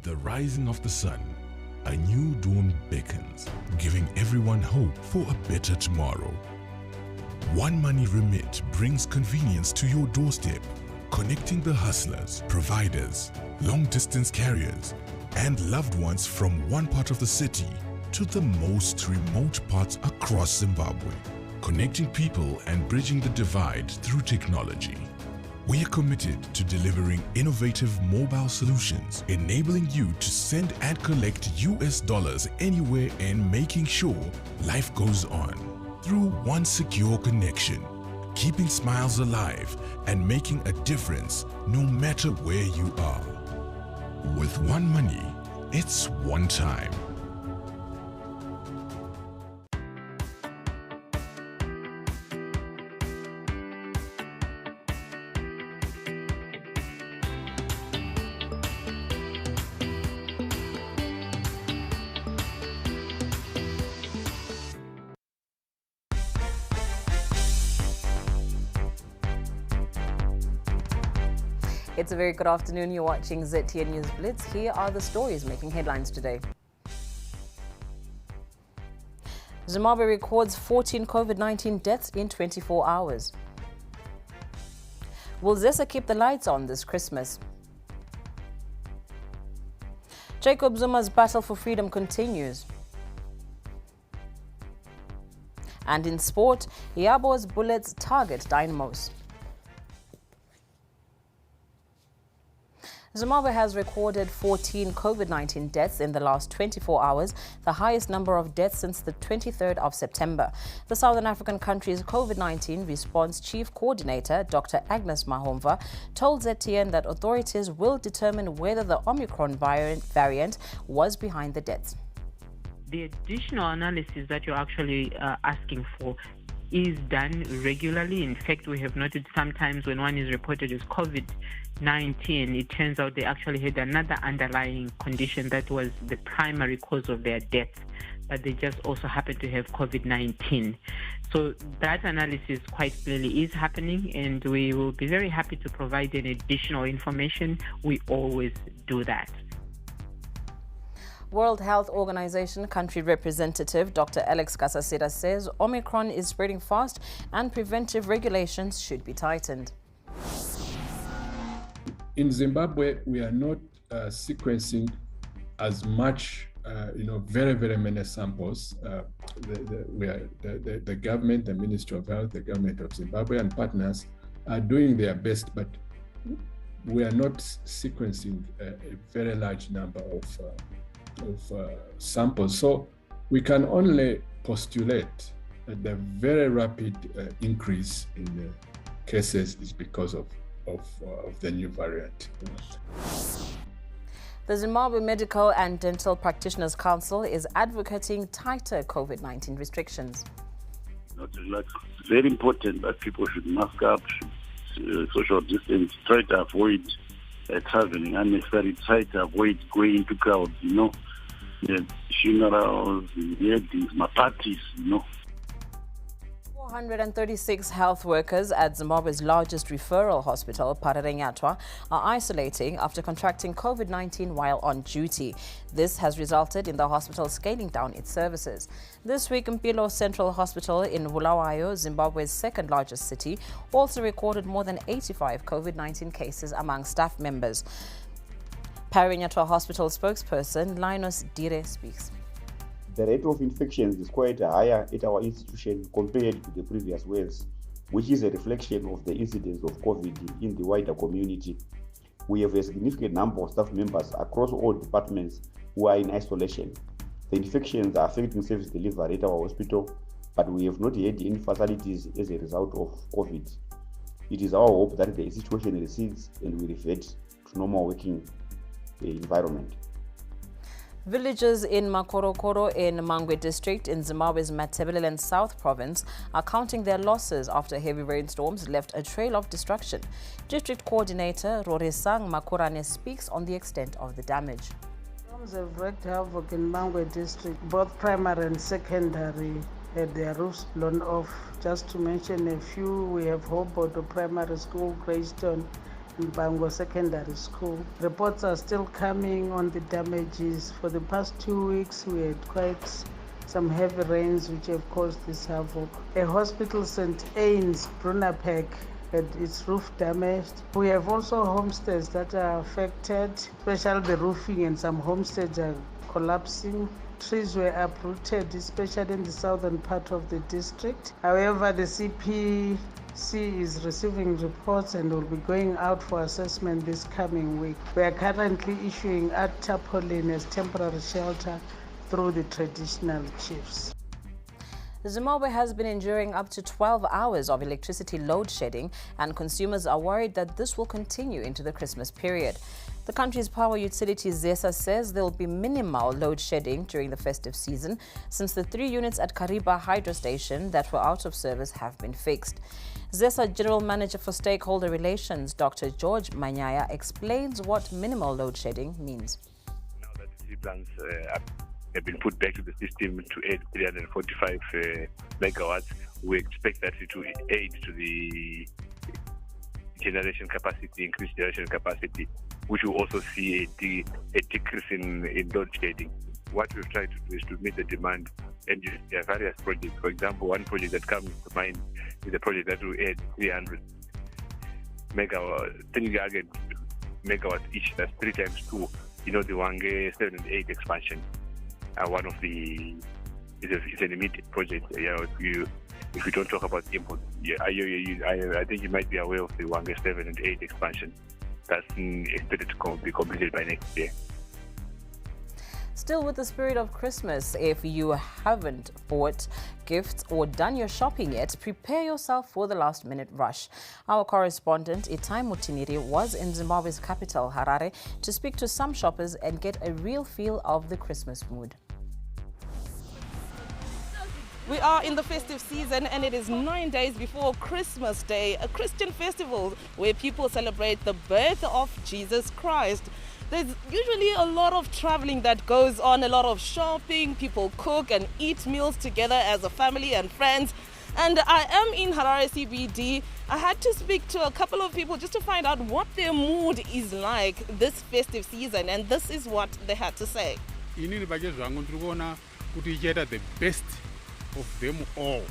the rising of the sun, a new dawn beckons, giving everyone hope for a better tomorrow. One Money Remit brings convenience to your doorstep, connecting the hustlers, providers, long-distance carriers, and loved ones from one part of the city to the most remote parts across Zimbabwe, connecting people and bridging the divide through technology. We are committed to delivering innovative mobile solutions, enabling you to send and collect US dollars anywhere and making sure life goes on through one secure connection, keeping smiles alive and making a difference no matter where you are. With One Money, it's one time. It's a very good afternoon. You're watching ZTN News Blitz. Here are the stories making headlines today. Zimbabwe records 14 COVID-19 deaths in 24 hours. Will ZESA keep the lights on this Christmas? Jacob Zuma's battle for freedom continues. And in sport, Yabo's bullets target Dynamos. Zimbabwe has recorded 14 COVID-19 deaths in the last 24 hours, the highest number of deaths since the 23rd of September. The Southern African country's COVID-19 response chief coordinator, Dr. Agnes Mahomva, told ZTN that authorities will determine whether the Omicron variant was behind the deaths. The additional analysis that you're actually asking for is done regularly. In fact, we have noted sometimes when one is reported as COVID-19, it turns out they actually had another underlying condition that was the primary cause of their death, but they just also happen to have COVID-19. So that analysis quite clearly is happening, and we will be very happy to provide any additional information. We always do that. World Health Organization country representative Dr. Alex Kasasira says Omicron is spreading fast and preventive regulations should be tightened. In Zimbabwe, we are not sequencing as much, very, very many samples. The government, the Ministry of Health, the government of Zimbabwe and partners are doing their best, but we are not sequencing a very large number of samples. So we can only postulate that the very rapid increase in the cases is because of the new variant. The Zimbabwe Medical and Dental Practitioners Council is advocating tighter COVID-19 restrictions. Not relax. It's very important that people should mask up, should social distance, try to avoid traveling unnecessary, try to avoid going into crowds, funerals, weddings, parties, 436 health workers at Zimbabwe's largest referral hospital, Pararenyatwa, are isolating after contracting COVID-19 while on duty. This has resulted in the hospital scaling down its services. This week, Mpilo Central Hospital in Bulawayo, Zimbabwe's second largest city, also recorded more than 85 COVID-19 cases among staff members. Pararenyatwa Hospital spokesperson Linus Dire speaks. The rate of infections is quite higher at our institution compared to the previous waves, which is a reflection of the incidence of COVID in the wider community. We have a significant number of staff members across all departments who are in isolation. The infections are affecting service delivery at our hospital, but we have not had any fatalities as a result of COVID. It is our hope that the situation recedes and we revert to normal working environment. Villagers in Makorokoro in Mangwe district in Zimbabwe's Matabeleland South province are counting their losses after heavy rainstorms left a trail of destruction. District coordinator Roresang Makurane speaks on the extent of the damage. Storms have wreaked havoc in Mangwe district. Both primary and secondary had their roofs blown off. Just to mention a few, we have Hoboto Primary School, Greystone, Mbango Secondary School. Reports are still coming on the damages. For the past 2 weeks, we had quite some heavy rains which have caused this havoc. A hospital, St. Anne's, Brunapec, had its roof damaged. We have also homesteads that are affected, especially the roofing, and some homesteads are collapsing. Trees were uprooted, especially in the southern part of the district. However, the CPC is receiving reports and will be going out for assessment this coming week. We are currently issuing art tarpaulin as temporary shelter through the traditional chiefs. Zimbabwe has been enduring up to 12 hours of electricity load shedding, and consumers are worried that this will continue into the Christmas period. The country's power utility ZESA says there will be minimal load shedding during the festive season, since the 3 units at Kariba Hydro Station that were out of service have been fixed. ZESA General Manager for Stakeholder Relations, Dr. George Manyaya, explains what minimal load shedding means. Now that the plants have been put back to the system to aid 345 megawatts, we expect that to aid to the generation capacity, increased generation capacity, which will also see a decrease in load shedding. What we've tried to do is to meet the demand, and there are various projects. For example, one project that comes to mind is a project that will add 300 megawatts each. That's 3 times 2. You know, the Wange 7 and 8 expansion. One of the is an immediate project. If you don't talk about input, I think you might be aware of the Wange 7 and 8 expansion. That's expected to be completed by next year. Still with the spirit of Christmas, if you haven't bought gifts or done your shopping yet, prepare yourself for the last-minute rush. Our correspondent, Itai Mutiniri, was in Zimbabwe's capital, Harare, to speak to some shoppers and get a real feel of the Christmas mood. We are in the festive season, and it is 9 days before Christmas Day, a Christian festival where people celebrate the birth of Jesus Christ. There's usually a lot of traveling that goes on, a lot of shopping, people cook and eat meals together as a family and friends. And I am in Harare CBD. I had to speak to a couple of people just to find out what their mood is like this festive season, and this is what they had to say. The best of them all.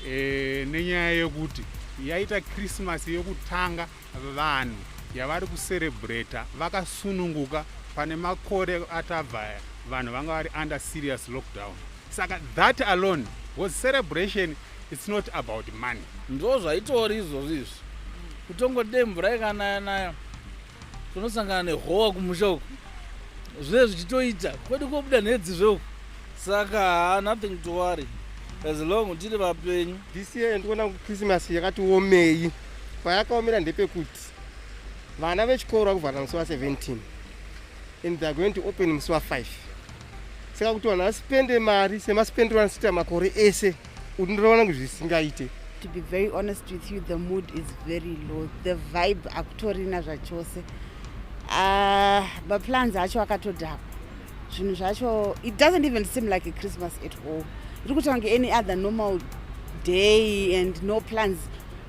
Nenyaya yokuti yaita Christmas yokutanga vanhu yavari kucelebrata vakasununguka pane makore atavhaya vanhu vanga vari under serious lockdown. Saka that alone was celebration. It's not about money. Ndo zvaitori izvozvo izvi. Kutongode mvura ikanaya tonosangana nehowa kumusha uku. Zvese zvichitoita kwete kobuda nhedzi zveuku. Saka nothing to worry. As long tiri vapenyu. This year ndikuona Christmas yakati omei. Payakaomera ndepekuti vana vechikoro vakuvhara musi wa17 and they are going to open musi wa5. Saka kuti vanhu vaspende mari semaspendero anoita makore ese ndinoona kuti zvisingaite. To be very honest with you, the mood is very low. The vibe akutorina zvachose. Maplans acho akatodhakwa. Zvinhu zvacho, it doesn't even seem like a Christmas at all. Iri kuita kunge any other normal day and no plans.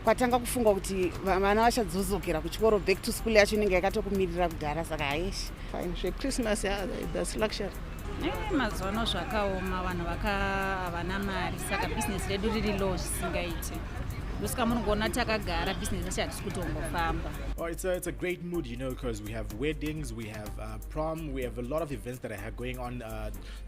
Kwatanga kufunga kuti vana vachadzozokera kuchikoro, back to school yacho inenge yakatokumirira kudhara, saka haishi. Fine, Christmas, yeah, that's luxury. Mazuva zvakaoma, vanhu havana mari, saka business redu riri low zvisingaite. Ndosaka munogona takagara business yacho hatisi kutongofamba. Oh, it's a great mood, you know, because we have weddings, we have prom, we have a lot of events that are going on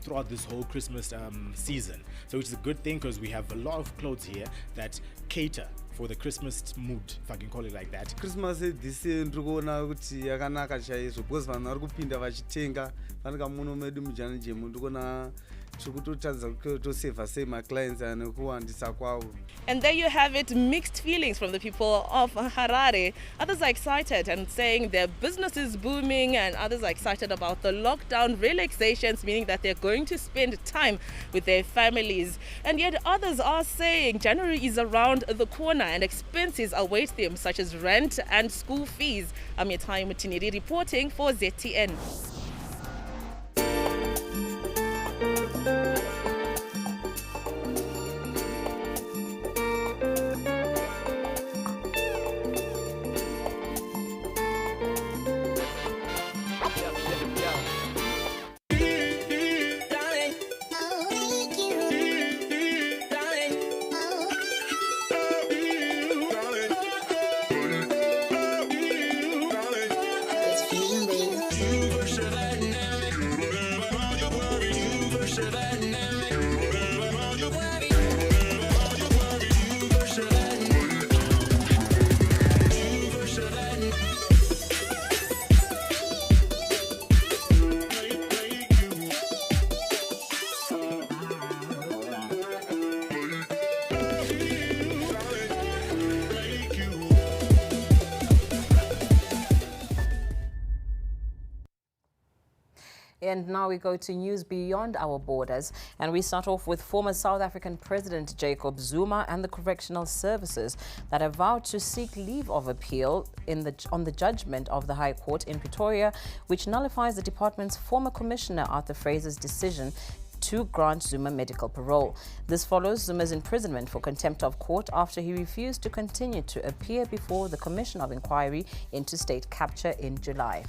throughout this whole Christmas season. So which is a good thing because we have a lot of clothes here that cater for the Christmas mood, if I can call it like that. Christmas this year ndikuona kuti yakanaka chaizvo because vanhu vari kupinda vachitenga vanika muno medu mujana jemu ndikuona chikutotadza kutoseva sei maclients nekuwandisa kwavo. And there you have it, mixed feelings from the people of Harare. Others are excited and saying their business is booming, and others are excited about the lockdown relaxations, meaning that they're going to spend time with their families. And yet others are saying January is around the corner and expenses await them, such as rent and school fees. I'm Itai Mutiniri reporting for ZTN. And now we go to news beyond our borders, and we start off with former South African President Jacob Zuma and the correctional services that have vowed to seek leave of appeal on the judgment of the High Court in Pretoria, which nullifies the department's former Commissioner Arthur Fraser's decision to grant Zuma medical parole. This follows Zuma's imprisonment for contempt of court after he refused to continue to appear before the Commission of Inquiry into State Capture in July.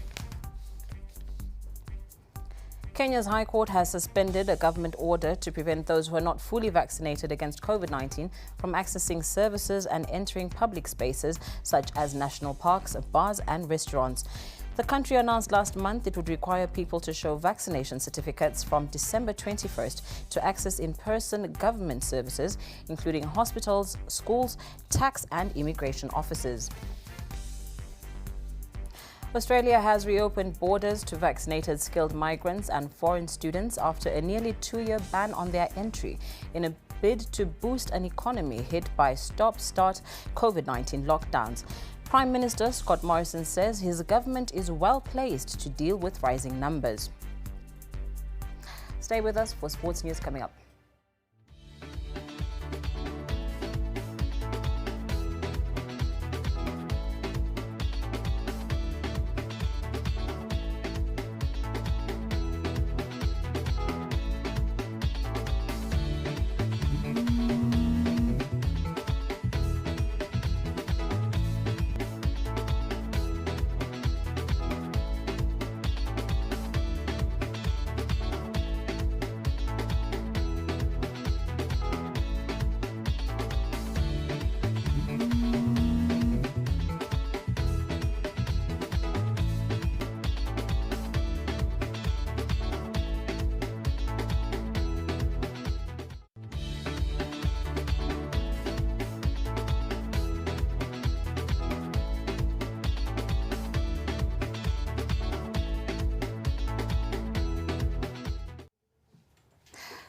Kenya's High Court has suspended a government order to prevent those who are not fully vaccinated against COVID-19 from accessing services and entering public spaces such as national parks, bars and restaurants. The country announced last month it would require people to show vaccination certificates from December 21st to access in-person government services, including hospitals, schools, tax and immigration offices. Australia has reopened borders to vaccinated skilled migrants and foreign students after a nearly 2-year ban on their entry in a bid to boost an economy hit by stop-start COVID-19 lockdowns. Prime Minister Scott Morrison says his government is well placed to deal with rising numbers. Stay with us for sports news coming up.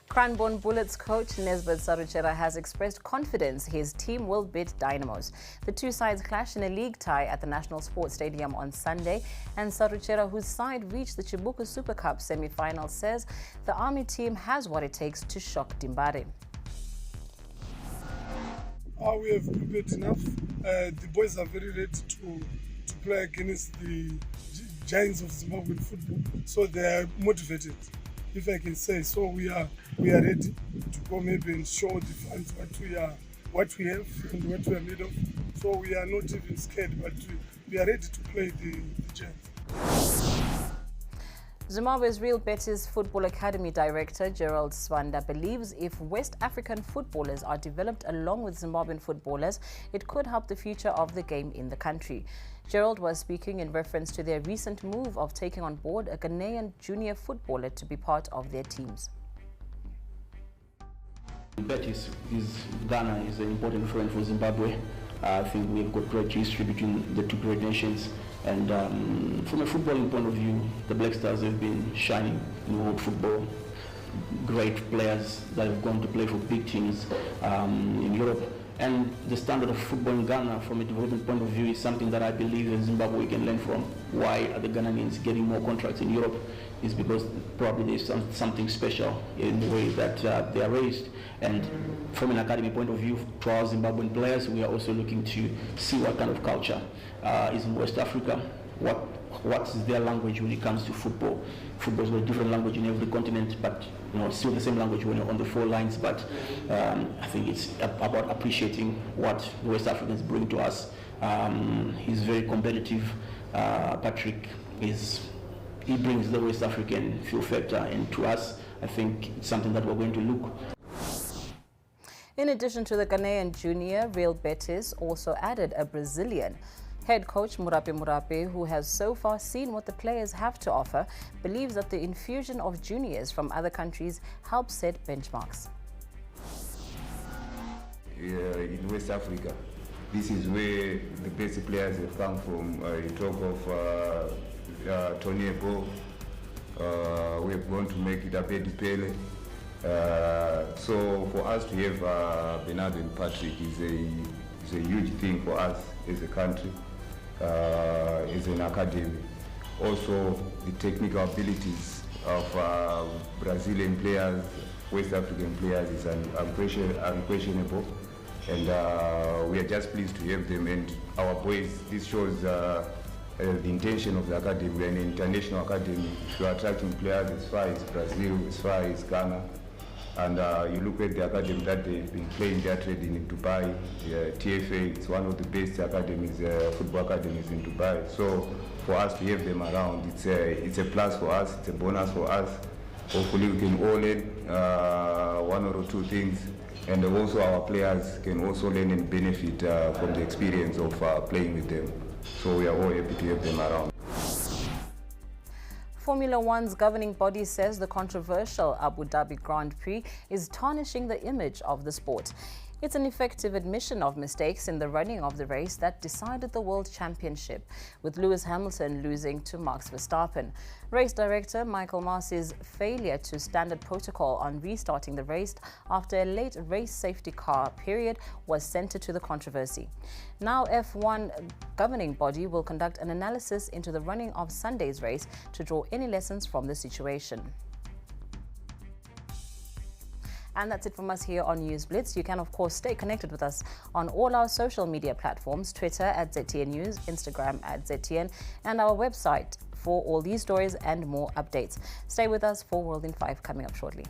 Cranbourne Bullets coach Nesbeth Saruchera has expressed confidence his team will beat Dynamos. The two sides clashed in a league tie at the National Sports Stadium on Sunday, and Saruchera, whose side reached the Chibuku Super Cup semi-final, says the Army team has what it takes to shock Dimbare. We have prepared enough. The boys are very ready to play against the giants of Zimbabwean football, so they are motivated, if I can say. So we are ready to go maybe and show the fans what we have and what we are made of. So we are not even scared, but we are ready to play the giants. Zimbabwe's Real Betis Football Academy Director Gerald Swanda believes if West African footballers are developed along with Zimbabwean footballers, it could help the future of the game in the country. Gerald was speaking in reference to their recent move of taking on board a Ghanaian junior footballer to be part of their teams. Betis Ghana is an important friend for Zimbabwe. I think we've got great history between the two great nations, and from a footballing point of view, the Black Stars have been shining in world football. Great players that have gone to play for big teams in Europe, and the standard of football in Ghana from a development point of view is something that I believe in Zimbabwe can learn from. Why are the Ghanaians getting more contracts in Europe? Is because probably there's something special in the way that they are raised. And from an academy point of view, for our Zimbabwean players, we are also looking to see what kind of culture is in West Africa, what is their language when it comes to football. Football is a different language in every continent, but it's still the same language when you're on the four lines. But I think it's about appreciating what the West Africans bring to us. He's very competitive. Patrick he brings the West African feel factor, and to us, I think it's something that we're going to look. In addition to the Ghanaian junior, Real Betis also added a Brazilian. Head coach Murape, who has so far seen what the players have to offer, believes that the infusion of juniors from other countries helps set benchmarks. In West Africa, this is where the best players have come from. You talk of Tony Ebo, we have gone to make it Abedi Pele. So for us to have Bernardo and Patrick is a huge thing for us as a country, as an academy. Also the technical abilities of Brazilian players, West African players is unquestionable. And we are just pleased to have them and our boys. This shows the intention of the academy. We are an international academy. We are attracting players as far as Brazil, as far as Ghana. And you look at the academy that they've been playing their training in Dubai. TFA, it's one of the best academies, football academies in Dubai. So for us to have them around, it's a plus for us, it's a bonus for us. Hopefully we can all learn one or two things. And also our players can also learn and benefit from the experience of playing with them. So we are all happy to have them around. Formula One's governing body says the controversial Abu Dhabi Grand Prix is tarnishing the image of the sport. It's an effective admission of mistakes in the running of the race that decided the World Championship, with Lewis Hamilton losing to Max Verstappen. Race director Michael Masi's failure to standard protocol on restarting the race after a late race safety car period was centered to the controversy. Now F1 governing body will conduct an analysis into the running of Sunday's race to draw any lessons from the situation. And that's it from us here on News Blitz. You can, of course, stay connected with us on all our social media platforms, Twitter at ZTN News, Instagram at ZTN, and our website for all these stories and more updates. Stay with us for World in 5 coming up shortly.